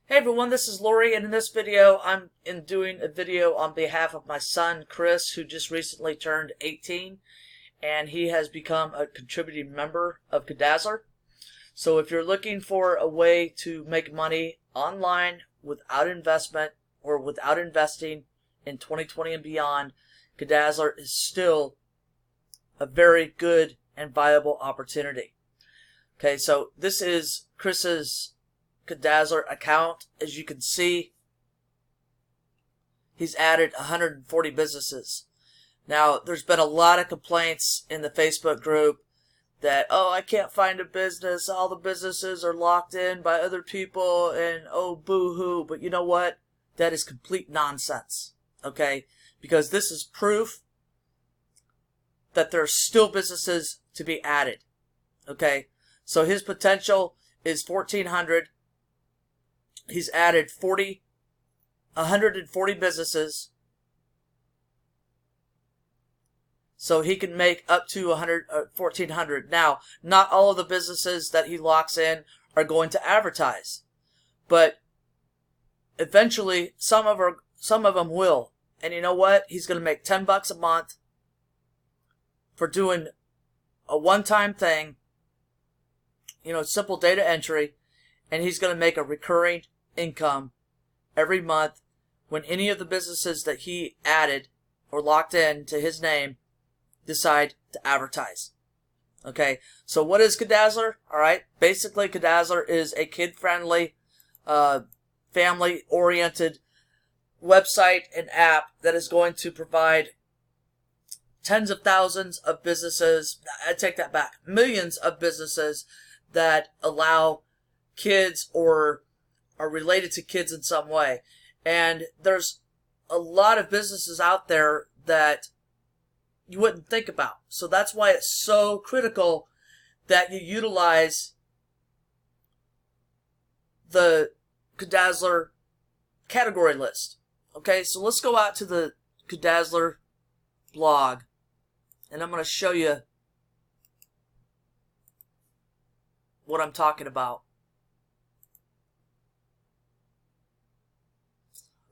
Hey everyone, this is Lori, and in this video, I'm doing a video on behalf of my son, Chris, who just recently turned 18, and he has become a contributing member of Kidazzler. So if you're looking for a way to make money online without investment or without investing in 2020 and beyond, Kidazzler is still a very good and viable opportunity. Okay, so this is Chris's Kidazzler account. As you can see, he's added 140 businesses. Now, there's been a lot of complaints in the Facebook group that, oh, I can't find a business, all the businesses are locked in by other people, and oh, boo-hoo. But you know what? That is complete nonsense, okay? Because this is proof that there are still businesses to be added, okay? So his potential is 1,400. He's added 140 businesses, so he can make up to 1,400. Now, not all of the businesses that he locks in are going to advertise, but eventually some of them will. And you know what? He's going to make $10 a month for doing a one-time thing, simple data entry, and he's going to make a recurring income every month when any of the businesses that he added or locked in to his name decide to advertise. Okay, so what is Kidazzler? All right, basically Kidazzler is a kid-friendly, family-oriented website and app that is going to provide tens of thousands of businesses, I take that back, millions of businesses that allow kids or are related to kids in some way. And there's a lot of businesses out there that you wouldn't think about. So that's why it's so critical that you utilize the Kidazzler category list. Okay, so let's go out to the Kidazzler blog, and I'm going to show you what I'm talking about.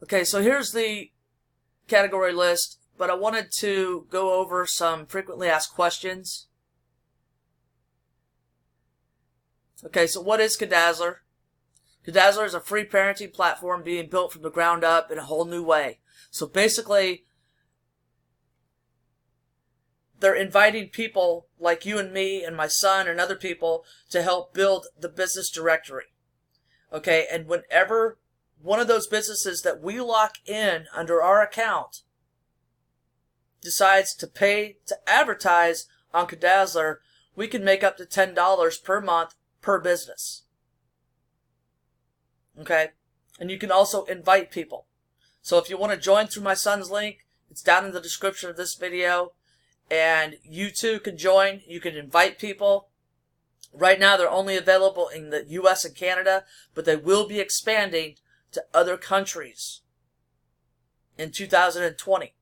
Okay, so here's the category list, but I wanted to go over some frequently asked questions. Okay, so what is Kidazzler? Kidazzler is a free parenting platform being built from the ground up in a whole new way. So basically, they're inviting people like you and me and my son and other people to help build the business directory. Okay, and whenever one of those businesses that we lock in under our account decides to pay to advertise on Kidazzler, we can make up to $10 per month per business. Okay? And you can also invite people. So if you want to join through my son's link, it's down in the description of this video. And you too can join. You can invite people. Right now they're only available in the US and Canada, but they will be expanding to other countries in 2020.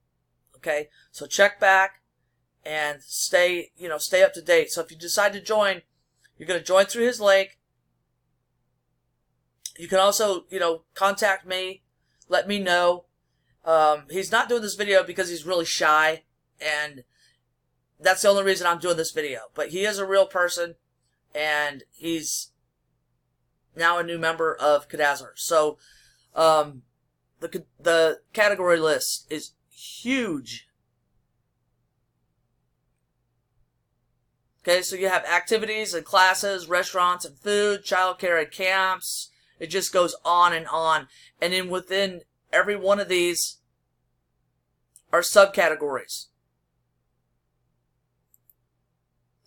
Okay, so check back and stay up to date. So if you decide to join, you're going to join through his link. You can also, contact me, let me know. He's not doing this video because he's really shy, and that's the only reason I'm doing this video. But he is a real person, and he's now a new member of Kidazzler. So the category list is huge. Okay, so you have activities and classes, restaurants and food, childcare and camps. It just goes on and on. And then within every one of these are subcategories.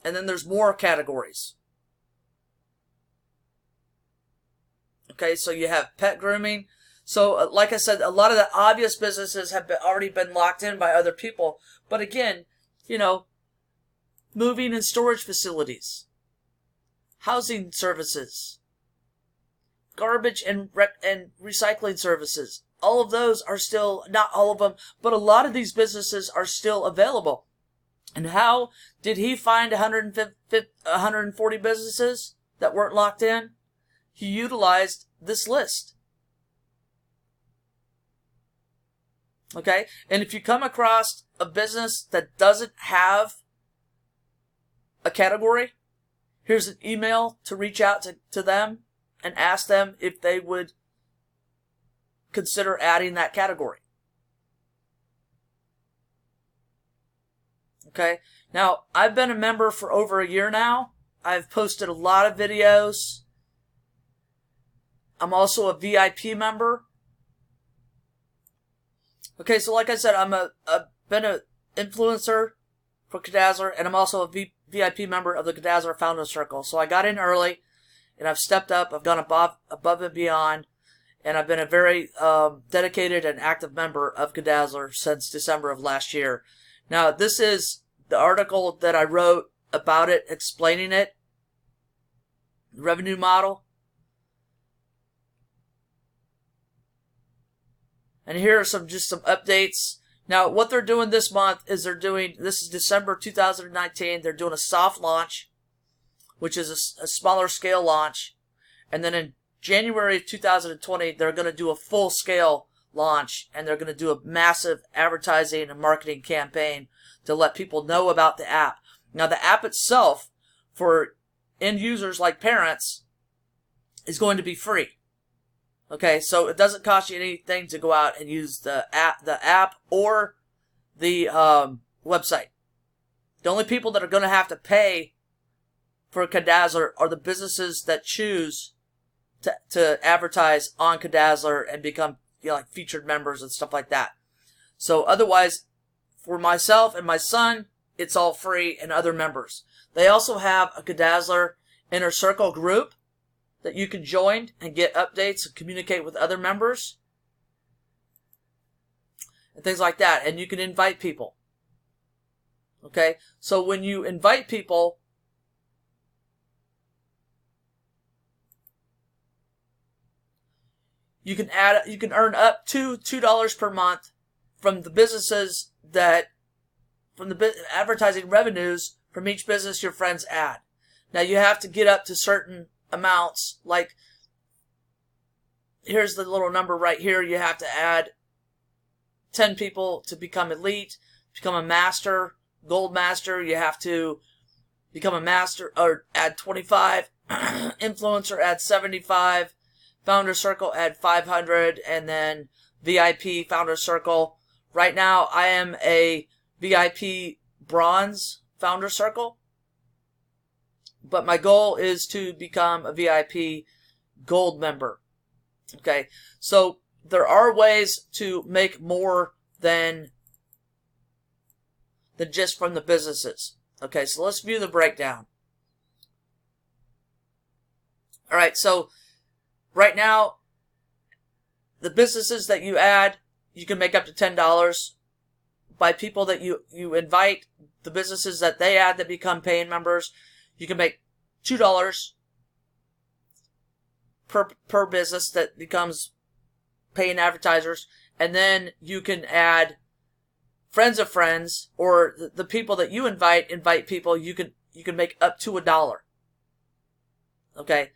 And then there's more categories. Okay, so you have pet grooming. So, like I said, a lot of the obvious businesses have already been locked in by other people. But again, moving and storage facilities, housing services, garbage and recycling services. All of those are still, not all of them, but a lot of these businesses are still available. And how did he find 140 businesses that weren't locked in? He utilized this list. Okay? And if you come across a business that doesn't have a category, here's an email to reach out to them and ask them if they would consider adding that category. Okay? Now, I've been a member for over a year now. I've posted a lot of videos. I'm also a VIP member. Okay, so like I said, I've been an influencer for Kidazzler, and I'm also a VIP member of the Kidazzler Founder Circle. So I got in early, and I've stepped up. I've gone above and beyond, and I've been a very dedicated and active member of Kidazzler since December of last year. Now, this is the article that I wrote about it, explaining it, the revenue model. And here are just some updates. Now, what they're doing this month is this is December 2019, they're doing a soft launch, which is a smaller scale launch. And then in January 2020, they're going to do a full scale launch, and they're going to do a massive advertising and marketing campaign to let people know about the app. Now, the app itself, for end users like parents, is going to be free. Okay, so it doesn't cost you anything to go out and use the app or the website. The only people that are going to have to pay for Kidazzler are the businesses that choose to advertise on Kidazzler and become, you know, like featured members and stuff like that. So otherwise, for myself and my son, it's all free, and other members. They also have a Kidazzler Inner Circle group that you can join and get updates and communicate with other members and things like that. And you can invite people. Okay? So when you invite people, you can earn up to $2 per month from the businesses from the advertising revenues from each business your friends add. Now, you have to get up to certain amounts. Like, here's the little number right here. You have to add 10 people to become elite, become a master, gold master. You have to become a master, or add 25. Influencer, add 75. Founder Circle, add 500. And then VIP Founder Circle. Right now, I am a VIP Bronze Founder Circle, but my goal is to become a VIP Gold member. Okay, so there are ways to make more than just from the businesses. Okay, so let's view the breakdown. All right, so right now, the businesses that you add, you can make up to $10 by people that you invite. The businesses that they add that become paying members, you can make $2 per business that becomes paying advertisers. And then you can add friends of friends, or the people that you invite people. You can make up to $1. Okay,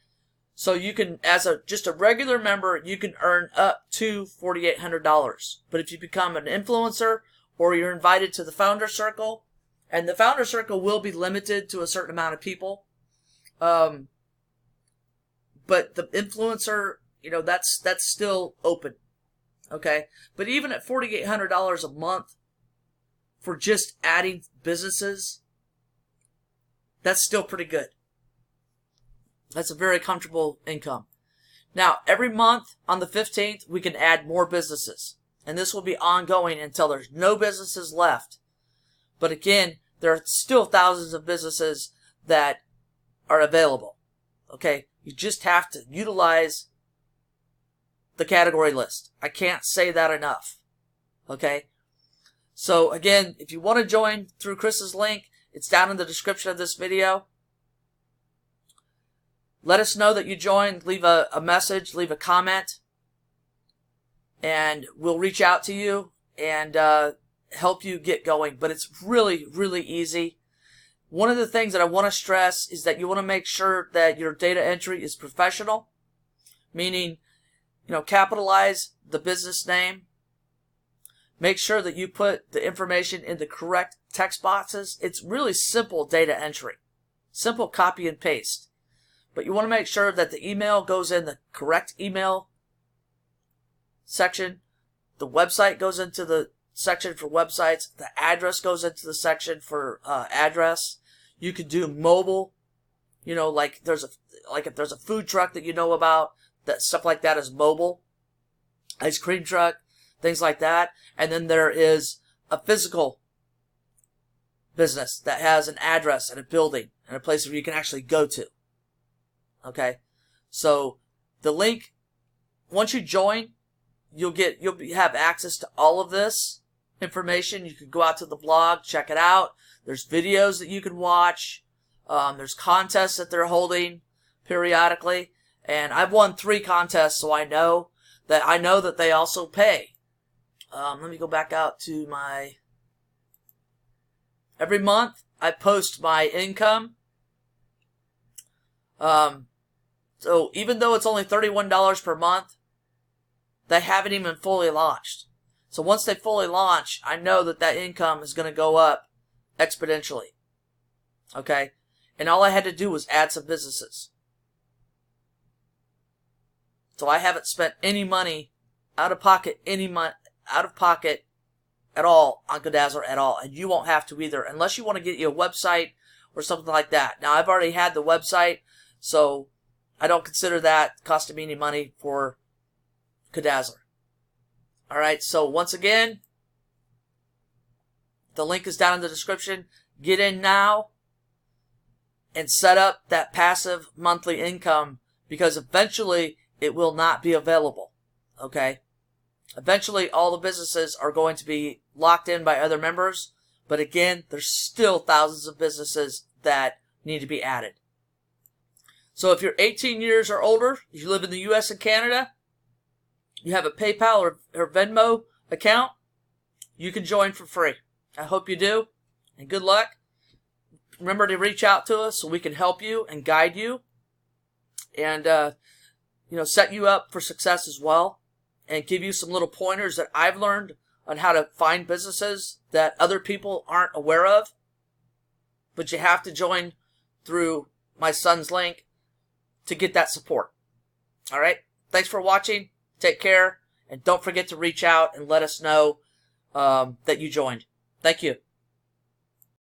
so you can, as just a regular member, you can earn up to $4,800. But if you become an influencer, or you're invited to the Founder Circle, and the Founder Circle will be limited to a certain amount of people. But the influencer, you know, that's still open. Okay? But even at $4,800 a month for just adding businesses, that's still pretty good. That's a very comfortable income. Now, every month on the 15th, we can add more businesses. And this will be ongoing until there's no businesses left. But again, there are still thousands of businesses that are available. Okay? You just have to utilize the category list. I can't say that enough. Okay? So again, if you want to join through Chris's link, it's down in the description of this video. Let us know that you joined. Leave a message, leave a comment, and we'll reach out to you and help you get going. But it's really, really easy. One of the things that I want to stress is that you want to make sure that your data entry is professional, meaning, you know, capitalize the business name. Make sure that you put the information in the correct text boxes. It's really simple data entry. Simple copy and paste. But you want to make sure that the email goes in the correct email section. The website goes into the section for websites. The address goes into the section for address. You could do mobile. You know, like if there's a food truck that you know about, that stuff like that is mobile. Ice cream truck, things like that. And then there is a physical business that has an address and a building and a place where you can actually go to. Okay, so the link, once you join, you'll have access to all of this information. You can go out to the blog, check it out. There's videos that you can watch. There's contests that they're holding periodically, and I've won 3 contests, so I know that they also pay. Let me go back out to my. Every month I post my income. So even though it's only $31 per month, they haven't even fully launched. So once they fully launch, I know that that income is going to go up exponentially. Okay? And all I had to do was add some businesses. So I haven't spent any money out of pocket at all on Kidazzler at all. And you won't have to either, unless you want to get you a website or something like that. Now, I've already had the website, so I don't consider that costing me any money for Kidazzler. Alright, so once again, the link is down in the description. Get in now and set up that passive monthly income, because eventually it will not be available. Okay? Eventually all the businesses are going to be locked in by other members, but again, there's still thousands of businesses that need to be added. So if you're 18 years or older, you live in the US and Canada, you have a PayPal or Venmo account, you can join for free. I hope you do, and good luck. Remember to reach out to us so we can help you and guide you, and set you up for success as well, and give you some little pointers that I've learned on how to find businesses that other people aren't aware of. But you have to join through my son's link to get that support. Alright? Thanks for watching. Take care. And don't forget to reach out and let us know that you joined. Thank you.